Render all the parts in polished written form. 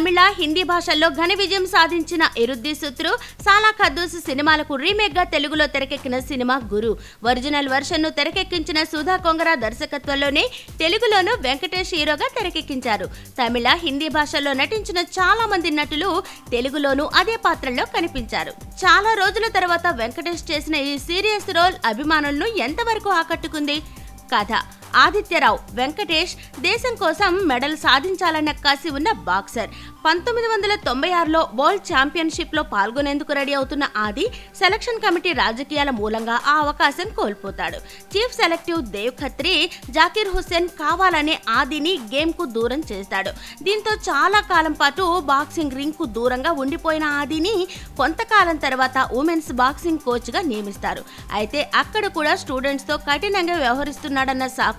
తమిళ, హిందీ భాషల్లో ఘన విజయం సాధించిన ఇరుద్ది సుత్రు, సాలా ఖద్దూస్ సినిమాలకు రీమేక్ గా తెలుగులో తెరకెక్కిన సినిమా గురు. ఒరిజినల్ వర్షన్ ను తెరకెక్కించిన సుధా కొంగర దర్శకత్వంలోనే తెలుగులోనూ వెంకటేష్ హీరోగా తెరకెక్కించారు. తమిళ, హిందీ భాషల్లో నటించిన చాలా మంది నటులు తెలుగులోనూ అదే పాత్రల్లో కనిపించారు. చాలా రోజుల తర్వాత వెంకటేష్ చేసిన ఈ సీరియస్ రోల్ అభిమానులను ఎంతవరకు ఆకట్టుకుంది? కథ: ఆదిత్యరావు వెంకటేష్ దేశం కోసం మెడల్ సాధించాలన్న కసి ఉన్న బాక్సర్. 1996లో వరల్డ్ ఛాంపియన్షిప్ లో పాల్గొనేందుకు రెడీ అవుతున్న ఆది సెలక్షన్ కమిటీ రాజకీయాల మూలంగా ఆ అవకాశం కోల్పోతాడు. చీఫ్ సెలెక్టివ్ దేవ్ ఖత్రీ జాకీర్ హుస్సేన్ కావాలనే ఆదిని గేమ్ కు దూరం చేస్తాడు. దీంతో చాలా కాలం పాటు బాక్సింగ్ రింగ్ కు దూరంగా ఉండిపోయిన ఆదిని కొంతకాలం తర్వాత ఉమెన్స్ బాక్సింగ్ కోచ్ గా నియమిస్తారు. అయితే అక్కడ కూడా స్టూడెంట్స్ తో కఠినంగా వ్యవహరిస్తున్నాడన్న సాకుతో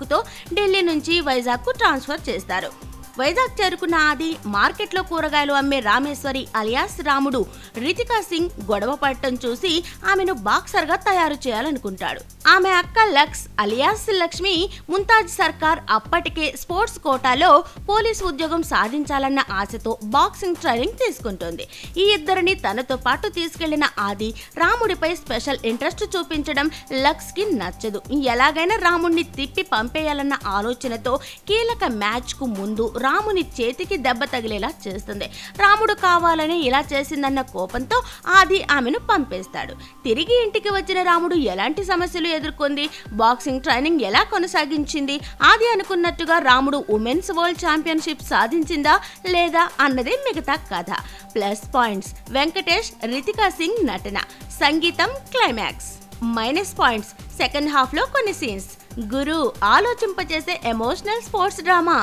ఢిల్లీ నుంచి వైజాగ్ కు ట్రాన్స్ఫర్ చేస్తారు. వైజాగ్ చేరుకున్న ఆది మార్కెట్లో కూరగాయలు అమ్మే రామేశ్వరి అలియాస్ రాముడు రితికా సింగ్ గొడవ పడటం చూసి ఆమెను బాక్సర్ గా తయారు చేయాలనుకుంటాడు. ఆమె అక్క లక్స్ అలియాస్ లక్ష్మి ముంతాజ్ సర్కార్ అప్పటికే స్పోర్ట్స్ కోటాలో పోలీసు ఉద్యోగం సాధించాలన్న ఆశతో బాక్సింగ్ ట్రైనింగ్ తీసుకుంటోంది. ఈ ఇద్దరిని తనతో పాటు తీసుకెళ్లిన ఆది రాముడిపై స్పెషల్ ఇంట్రెస్ట్ చూపించడం లక్స్ కి నచ్చదు. ఎలాగైనా రాముడిని తిప్పి పంపేయాలన్న ఆలోచనతో కీలక మ్యాచ్ కు ముందు రాముని చేతికి దెబ్బ తగిలేలా చేస్తుంది. రాముడు కావాలని ఇలా చేసిందన్న కోపంతో ఆది ఆమెను పంపేస్తాడు. తిరిగి ఇంటికి వచ్చిన రాముడు ఎలాంటి సమస్యలు ఎదుర్కొంది, బాక్సింగ్ ట్రైనింగ్ ఎలా కొనసాగించింది, ఆది అనుకున్నట్టుగా రాముడు ఉమెన్స్ వరల్డ్ ఛాంపియన్షిప్ సాధించిందా లేదా అన్నదే మిగతా కథ. ప్లస్ పాయింట్స్: వెంకటేష్, రితికా సింగ్ నటన, సంగీతం, climax. Minus points: second half లో కొన్ని సీన్స్. గురు ఆలోచింపచేసే ఎమోషనల్ స్పోర్ట్స్ డ్రామా.